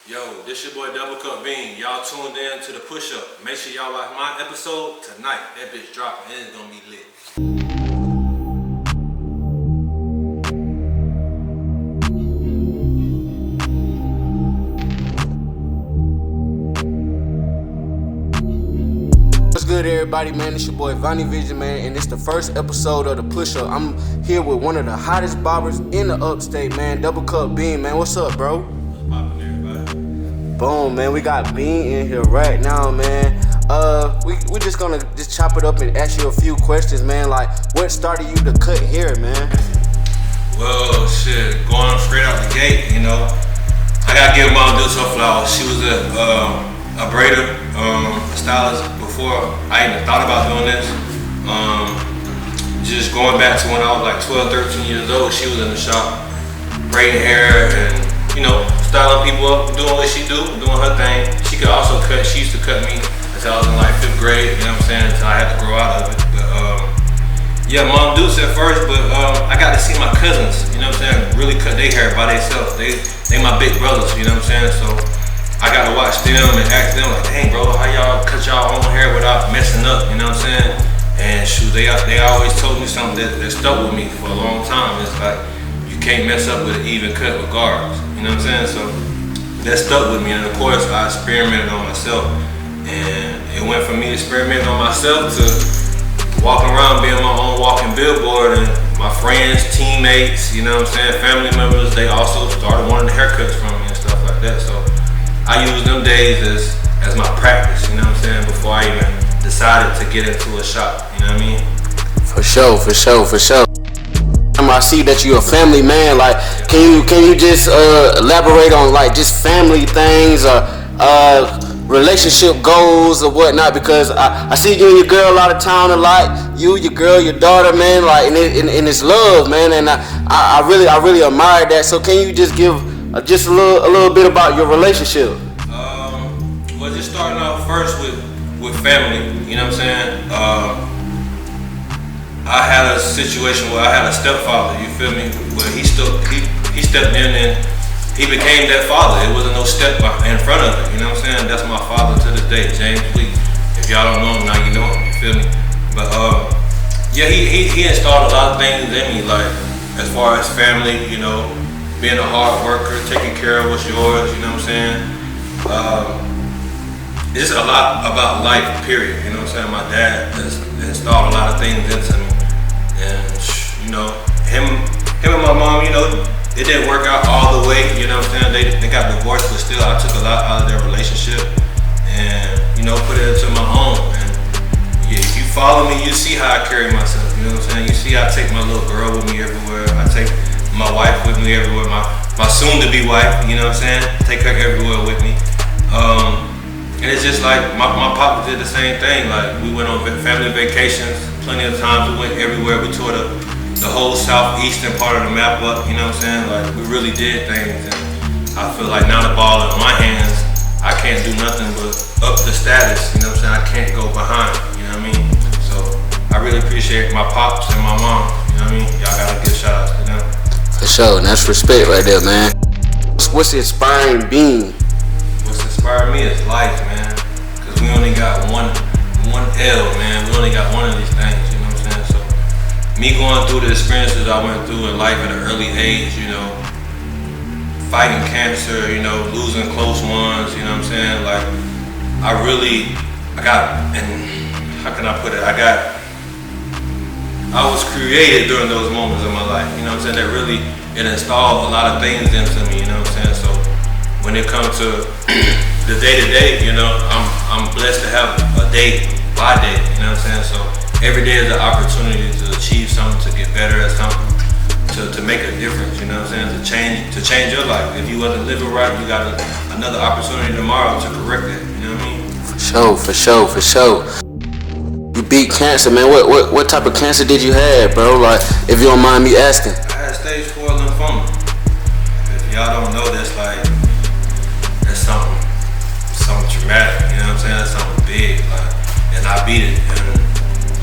Yo, this your boy DOUBLECUPBEAN. Y'all tuned in to the push-up. Make sure y'all watch my episode tonight. That bitch dropping and it's gonna be lit. What's good, everybody, man? It's your boy Vonniiexvisions, man, and it's the first episode of the push-up. I'm here with one of the hottest barbers in the upstate, man, DOUBLECUPBEAN, man. What's up, bro? What's poppin', everybody? Boom, man. We got Bean in here right now, man. We just gonna chop it up and ask you a few questions, man. Like, what started you to cut hair, man? Well, shit, going straight out the gate, you know. I gotta give Mom Deuce her flowers. She was a braider, stylist before I even thought about doing this. Just going back to when I was like 12, 13 years old, she was in the shop braiding hair and, you know, styling people up, doing what she do, doing her thing. She could also cut, she used to cut me until I was in like 5th grade, you know what I'm saying, until I had to grow out of it. But yeah, Mom Deuce at first, but I got to see my cousins, you know what I'm saying, really cut their hair by themselves. They my big brothers, you know what I'm saying, so I got to watch them and ask them like, dang bro, how y'all cut y'all own hair without messing up, you know what I'm saying? And shoot, they always told me something that stuck with me for a long time. It's like, you can't mess up with an even cut with guards, you know what I'm saying? So that stuck with me, and of course I experimented on myself. And it went from me experimenting on myself to walking around being my own walking billboard, and my friends, teammates, you know what I'm saying, family members, they also started wanting haircuts from me and stuff like that. So I used them days as my practice, you know what I'm saying, before I even decided to get into a shop, you know what I mean? For sure. I see that you're a family man. Like, can you just elaborate on like just family things or relationship goals or whatnot? Because I see you and your girl out of town a lot. You, your girl, your daughter, man. Like, and it's love, man. And I really admire that. So can you just give just a little bit about your relationship? Well, just starting off first with family. You know what I'm saying? I had a situation where I had a stepfather, you feel me? Where he stepped in and he became that father. It wasn't no step in front of it, you know what I'm saying? That's my father to this day, James Lee. If y'all don't know him, now you know him, you feel me? But yeah, he installed a lot of things in me, like as far as family, you know, being a hard worker, taking care of what's yours, you know what I'm saying? It's a lot about life, period, you know what I'm saying? My dad has installed a lot of things into me. And, you know, him and my mom, you know, it didn't work out all the way, you know what I'm saying? They got divorced, but still I took a lot out of their relationship and, you know, put it into my own. And yeah, if you follow me, you see how I carry myself, you know what I'm saying? You see I take my little girl with me everywhere. I take my wife with me everywhere, my soon-to-be wife, you know what I'm saying? Take her everywhere with me. And it's just like, my papa did the same thing. Like, we went on family vacations plenty of times. We went everywhere. We toured the whole southeastern part of the map up, you know what I'm saying? Like, we really did things. And I feel like now the ball in my hands, I can't do nothing but up the status, you know what I'm saying? I can't go behind, you know what I mean? So I really appreciate my pops and my mom, you know what I mean? Y'all gotta give shout outs to them. For sure, and that's respect right there, man. What's inspiring Bean? What's inspired me is life, man. Cause we only got one L, man. We only got one of these things, you know what I'm saying? So me going through the experiences I went through in life at an early age, you know, fighting cancer, you know, losing close ones, you know what I'm saying? Like, and how can I put it? I was created during those moments of my life, you know what I'm saying? That really, it installed a lot of things into me, you know what I'm saying? So when it comes to the day-to-day, you know, I'm blessed to have a day by day, you know what I'm saying? So every day is an opportunity to achieve something, to get better at something, to make a difference, you know what I'm saying? To change your life. If you wasn't living right, you got another opportunity tomorrow to correct it, you know what I mean? For sure. You beat cancer, man. What type of cancer did you have, bro? Like, if you don't mind me asking. I had stage 4 lymphoma. If y'all don't know, that's something traumatic, you know what I'm saying? That's something big, like, and I beat it. And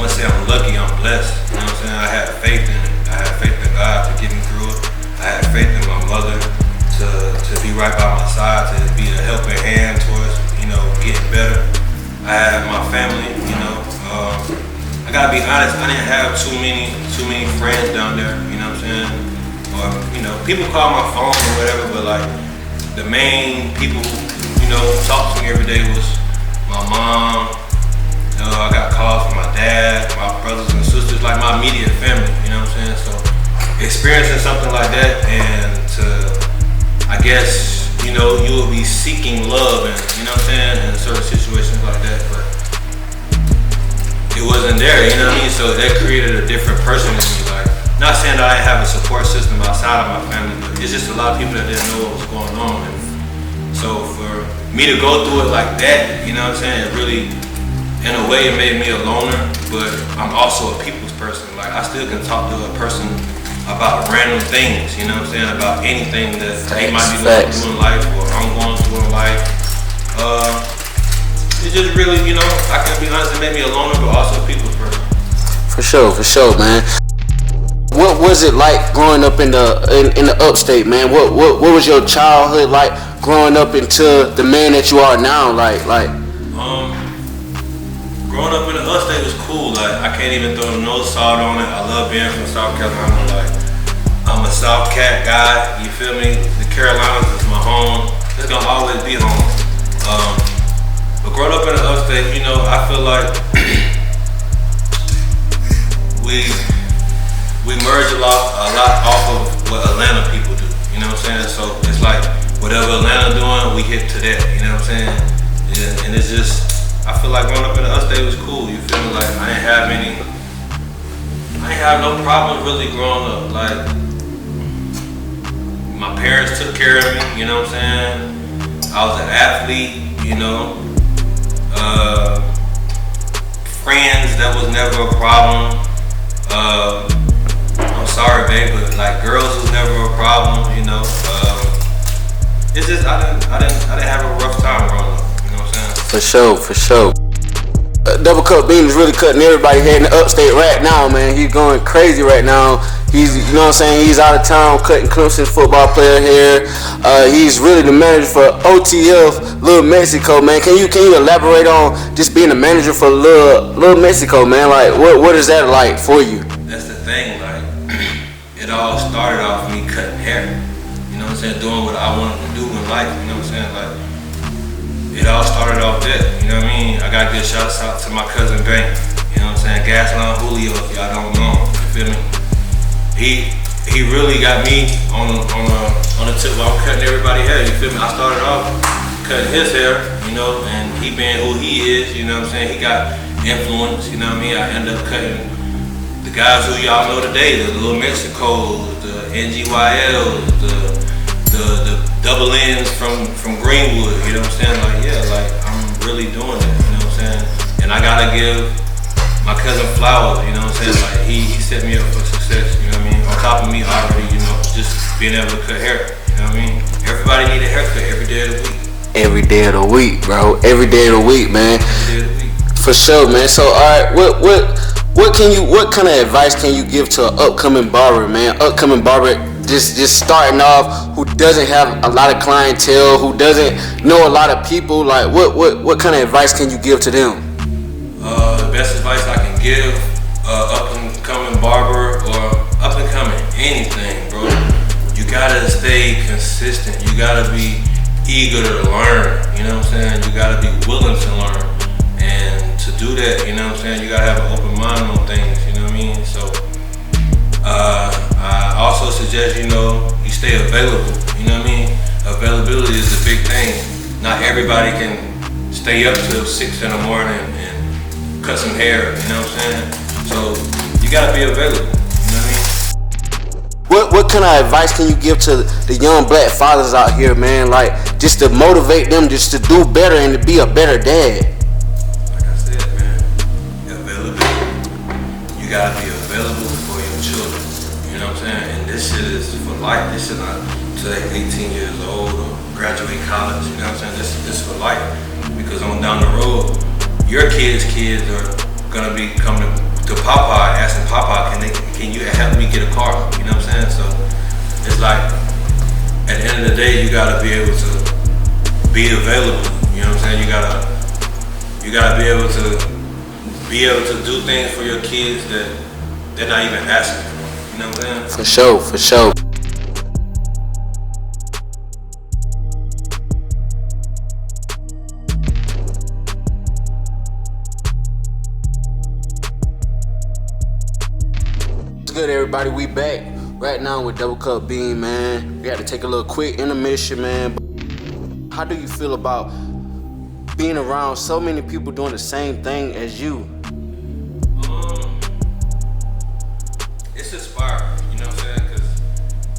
once I'm lucky, I'm blessed, you know what I'm saying? I had faith in it. I had faith in God to get me through it. I had faith in my mother to be right by my side, to be a family, you know. I gotta be honest, I didn't have too many friends down there, you know what I'm saying? Or, you know, people call my phone or whatever, but like the main people who, you know, talk to me every day was my mom. I got calls from my dad, my brothers and sisters, like my immediate family, you know what I'm saying? So experiencing something like that, and to, I guess, you know, you will be seeking love, and you know what I'm saying, in certain situations like that, but it wasn't there, you know what I mean? So that created a different person in me. Like, not saying that I didn't have a support system outside of my family, but it's just a lot of people that didn't know what was going on. And so for me to go through it like that, you know what I'm saying, it really, in a way, it made me a loner, but I'm also a people's person. Like, I still can talk to a person about random things, you know what I'm saying, about anything that they might be going through in life, or I'm going through in life. It just really, you know, I can be honest, it made me a loner, but also a people's person. For sure, man. What was it like growing up in the upstate, man? What was your childhood like growing up into the man that you are now? Like. Growing up in the upstate was cool. Like, I can't even throw no salt on it. I love being from South Carolina. Like, I'm a South Cat guy. You feel me? The Carolinas is my home. It's gonna always be home. But growing up in the upstate, you know, I feel like we merge a lot off of what Atlanta people do. You know what I'm saying? So it's like whatever Atlanta doing, we hit to that. You know what I'm saying? Yeah, and it's just, I feel like growing up in the upstate was cool. You feel me? Like, I ain't have no problems really growing up. Like, my parents took care of me. You know what I'm saying? I was an athlete. You know. Friends, that was never a problem. I'm sorry, babe, but like girls was never a problem, you know. It's just I didn't have a rough time growing up, you know what I'm saying? For sure. Doublecup.BEAN is really cutting everybody head in the upstate right now, man. He's going crazy right now. He's, you know what I'm saying, he's out of town cutting Clemson football player hair. He's really the manager for OTF Little Mexico, man. Can you elaborate on just being the manager for Little Mexico, man? Like, what is that like for you? That's the thing, like, it all started off me cutting hair. You know what I'm saying? Doing what I wanted to do in life, you know what I'm saying? Like, it all started off that, you know what I mean? I got good shouts out to my cousin Bank, you know what I'm saying? Gasline Julio, if y'all don't know him, you feel me? He really got me on the tip while I'm cutting everybody's hair, you feel me? I started off cutting his hair, you know, and he being who he is, you know what I'm saying? He got influence, you know what I mean? I ended up cutting the guys who y'all know today, the Little Mexicos, the NGYLs, the double ends from Greenwood, you know what I'm saying? Like, yeah, like, I'm really doing it, you know what I'm saying? And I gotta give my cousin flowers, you know what I'm saying? Like, he set me up for success, you know what I mean? On top of me already, you know, just being able to cut hair, you know what I mean? Everybody need a haircut every day of the week. Every day of the week, bro. Every day of the week, man. Every day of the week. For sure, man. So, all right, what kind of advice can you give to an upcoming barber, man? Upcoming barber, just starting off, who doesn't have a lot of clientele, who doesn't know a lot of people. Like, what kind of advice can you give to them? The best advice I can give up-and-coming barber or up-and-coming anything, bro, you gotta stay consistent. You gotta be eager to learn, you know what I'm saying? You gotta be willing to learn. And to do that, you know what I'm saying, you gotta have an open mind on things, you know what I mean? So, I also suggest, you know, you stay available, you know what I mean? Availability is a big thing. Not everybody can stay up till 6 in the morning and cut some hair, you know what I'm saying? So you gotta be available, you know what I mean? What kind of advice can you give to the young black fathers out here, man? Like, just to motivate them just to do better and to be a better dad. Like I said, man, availability. You gotta be available for your children, you know what I'm saying? And this shit is for life. This is not to 18 years old or graduate college, you know what I'm saying? This is for life. Because on down the road, your kids are gonna be coming to Papa, asking Papa, can you help me get a car? You know what I'm saying? So it's like, at the end of the day, you gotta be able to be available. You know what I'm saying? You You gotta be able to do things for your kids that they're not even asking for. You know what I'm saying? For sure, for sure. What's good, everybody? We back right now with Doublecupbean, man. We had to take a little quick intermission, man. How do you feel about being around so many people doing the same thing as you? It's inspiring, you know what I'm saying? Because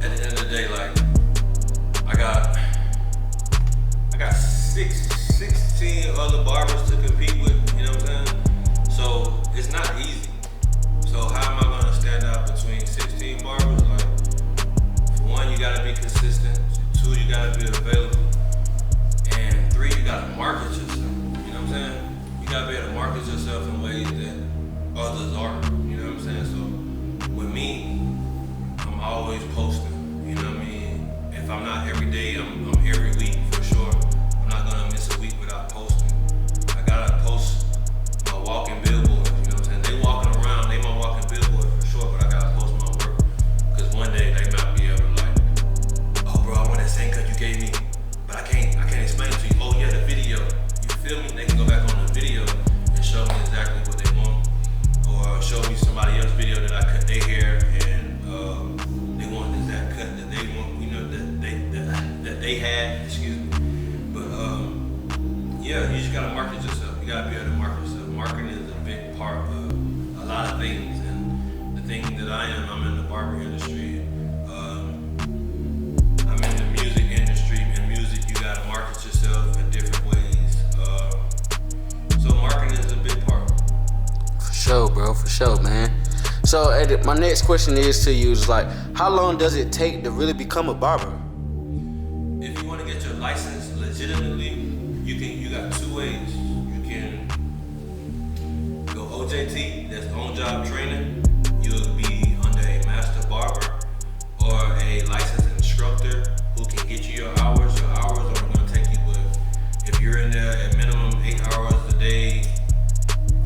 at the end of the day, like, I got 16 other barbers to compete with, you know what I'm saying? So it's not easy. So how am I gonna stand out between 16 barbers? Like, for one, you gotta be consistent. 2, you gotta be available. And 3, you gotta market yourself. You know what I'm saying? You gotta be able to market yourself in ways that others aren't. You know what I'm saying? So with me, I'm always posting. You know what I mean? If I'm not every day, I'm every week for sure. I'm not gonna miss a week without posting. I gotta post my walking billboard. You know what I'm saying? They walking around, they my walking billboard for sure, but I gotta post my work. Because one day they might be able to like, oh bro, I want that same cut you gave me, but I can't explain it to you. Oh yeah, the video. You feel me? They can go back on the video and show me exactly what they want, or show me somebody else's video that I cut their hair and they want the exact cut that they want, you know, that they had. Excuse me. But yeah, you just gotta market yourself. You gotta be able to market yourself. Marketing is a big part of a lot of things, and the thing that I'm in the barber industry. I'm in the music industry. In music, you gotta market yourself in different ways. So marketing is a big part. For sure, bro. For sure, man. So my next question is to you is like, how long does it take to really become a barber? If you want to get your license legitimately, you got 2 ways. You can go OJT, that's on-job training. You'll be under a master barber or a licensed instructor who can get you your hours. Your hours are going to take you with, if you're in there at minimum 8 hours a day,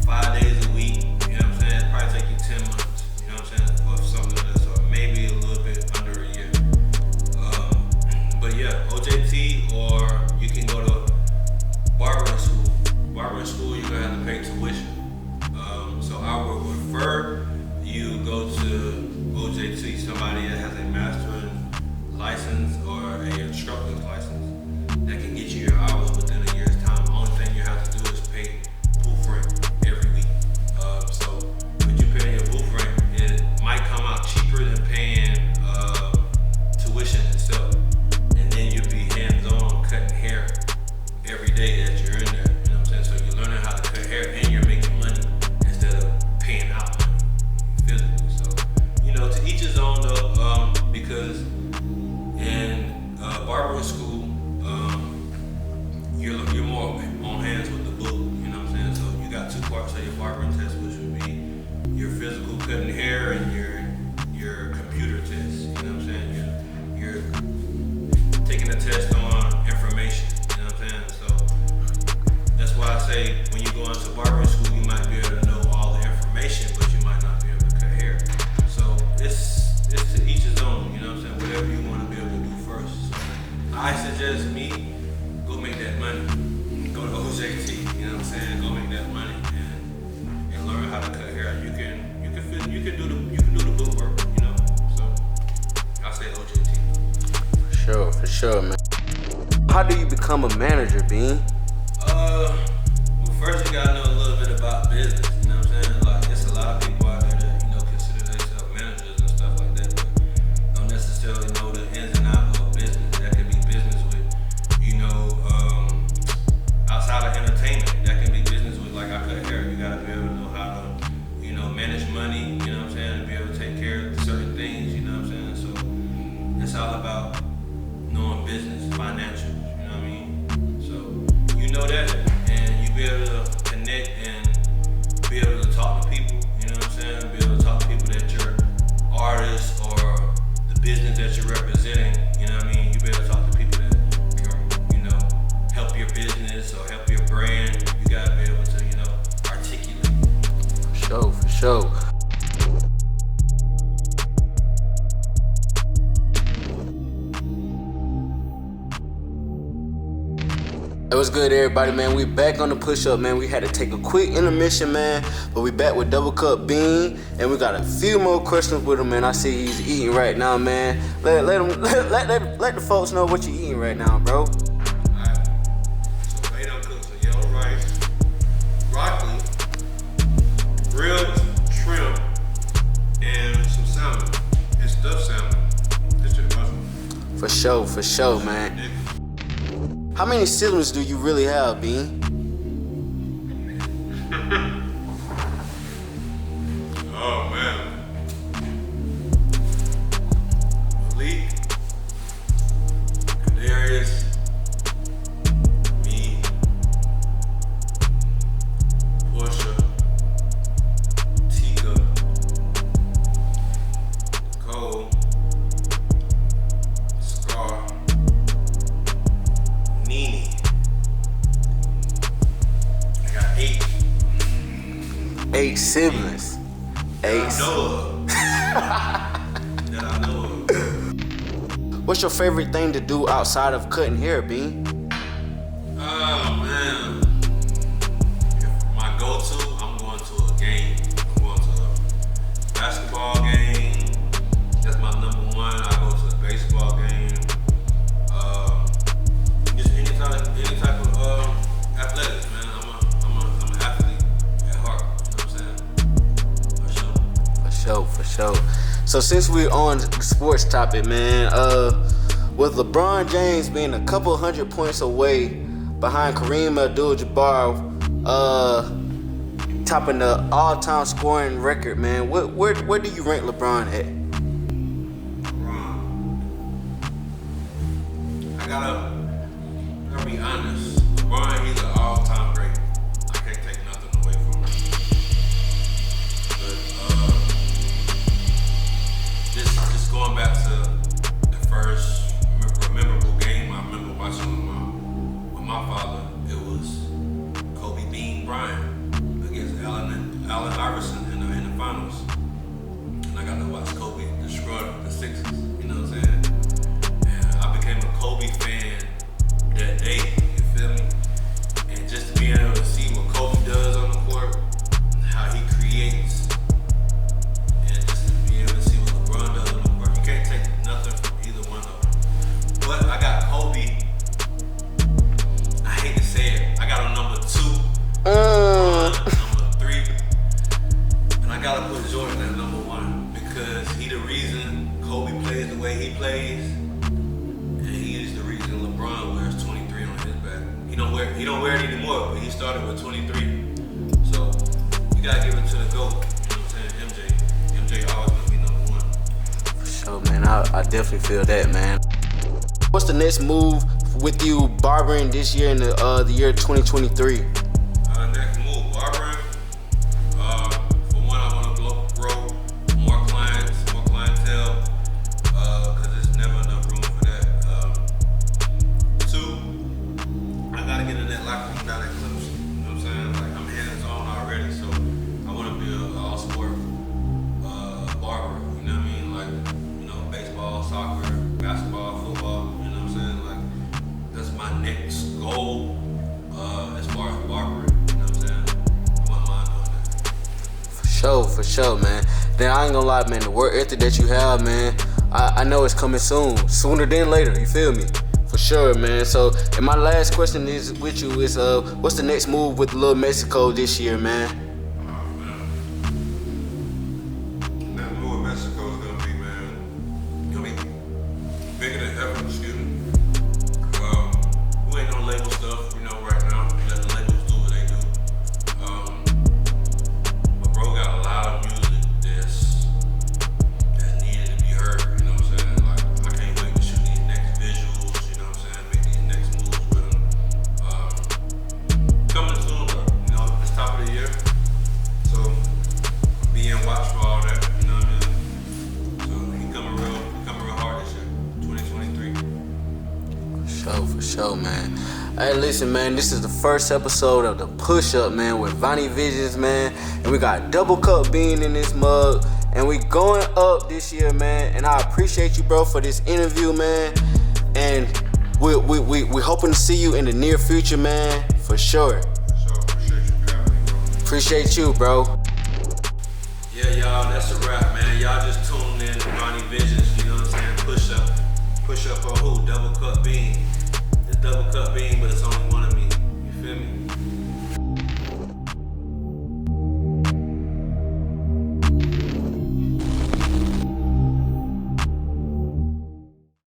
5 days a week, you know what I'm saying? It'll probably take you 10 months, you know what I'm saying? Or something of that sort, maybe a little bit under a year. But yeah, OJT, or you can go to barbering school. Barbering school, you're gonna have to pay tuition. So I would prefer you go to OJT, somebody that has a master's license or a instructor's license that can get you your hours within a year's time. The only thing you have to do is pay booth rent every week. So when you pay your booth rent, it might come out cheaper than paying tuition itself. And then you'll be hands-on cutting hair every day that you're in there. You know what I'm saying? So you're learning how to cut hair and you're making money instead of paying out money physically. So, you know, to each his own though, because in barbering school, you're more on hands with the book. You know what I'm saying? So you got 2 parts of your barbering test, which would be your physical cutting hair and your computer test. You know what I'm saying? You're taking a test on information. You know what I'm saying? So that's why I say when you go into barbering school, you might be able to know all the information, but you might not be able to cut hair. So it's to each his own. You know what I'm saying? Whatever you want to be able to do first. So I suggest me go make that money. Go to OJT. You know what I'm saying? Go make that money and learn how to cut hair. You can do the book work. You know. So I say OJT. For sure, man. How do you become a manager, Bean? Well, first you gotta know a little bit about business. You know what I'm saying? Like, there's a lot of people out there that, you know, consider themselves managers and stuff like that, but don't necessarily know the ins and outs of business. That could be business with, you know, outside of entertainment. That can be business with, like, I cut hair. You gotta be able to know how to, you know, manage money. You know what I'm saying? And be able to take care of certain things. You know what I'm saying? So it's all about knowing business, financials, you know what I mean? So you know that, and you be able to connect and be able to talk to people, you know what I'm saying? Be able to talk to people that you're artists or the business that you're representing, you know what I mean? You be able to talk to people that can, you know, help your business or help your brand. You gotta be able to sure, for sure. It was good, everybody, man. We back on the push-up, man. We had to take a quick intermission, man, but we back with Doublecup.BEAN, and we got a few more questions with him, man. I see he's eating right now, man. Let the folks know what you eating right now, bro. Alright. So made up cooked some yellow rice, broccoli, grilled shrimp, and some salmon. And stuffed salmon. That's just awesome. For sure, man. How many siblings do you really have, Bean? Oh man. Malik, Kadarius, me, Portia, Tika, Cole, Scar, Nene. I got 8. 8 siblings. That I know of. What's your favorite thing to do outside of cutting hair, Bean? Oh man. My go-to, I'm going to a game. I'm going to a basketball game. That's my number one. I go to a baseball game. Just any type of athletics, man. I'm an athlete at heart. You know what I'm saying? For sure. So since we're on the sports topic, man, with LeBron James being a couple hundred points away behind Kareem Abdul-Jabbar, topping the all-time scoring record, man, where do you rank LeBron at? I gotta be honest. LeBron, he's an all-time great. I can't take nothing away from him. But just going back to the first memorable game I remember watching with my father, it was Kobe Bean Bryant against Allen Iverson in the finals. And I got to watch Kobe destroy the Sixers. You know what I'm saying? And I became a Kobe fan that day. You feel me? And just to be able to see what Kobe does on the court, how he creates, and just to be able to see what LeBron does on the court, you can't take nothing from either one of them. But I got Kobe. I hate to say it. I got him number 2. Number 3. And I gotta put Jordan at number 1 because he the reason Kobe plays the way he plays, and he is the reason LeBron wears 23 on his back. He don't wear it anymore, but he started with 23. So you gotta give it to the GOAT. You know what I'm saying? MJ always gonna be number 1. For sure, man. I definitely feel that, man. What's the next move with you barbering this year in the year 2023? Next move, barbering. For one, I want to grow more clients, more clientele, because there's never enough room for that. 2, I gotta get in that locker room down at Clemson. You know what I'm saying? Like, I'm hands-on already, so I want to be an all-sport barber. You know what I mean? Like, baseball, soccer, basketball, football. You know what I'm saying? Like, that's my next goal as far as barbering. For sure, man. Then I ain't gonna lie, man, the work ethic that you have, man, I know it's coming sooner than later, you feel me? For sure, man. So, and my last question is with you is, what's the next move with Little Mexico this year, man? Next move with Mexico is gonna be, bigger than ever, excuse me. We ain't gonna label stuff, right now. Let the labels do what they do. Bro got a lot of music that's needed to be heard, you know what I'm saying? Like, I can't wait to shoot these next visuals, you know what I'm saying? Make these next moves with him. Coming soon, but, it's top of the year. listen, man, this is the first episode of the Push Up, man, with Vonniiexvisions, man. And we got Double Cup Bean in this mug. And we going up this year, man. And I appreciate you, bro, for this interview, man. And we hoping to see you in the near future, man, for sure. Appreciate you, bro. Yeah, y'all, that's a wrap, man. Y'all just tuned in to Vonniiexvisions, you know what I'm saying? Push up on who? Double Cup Bean. It's Double Cup Bean, but it's only one of me.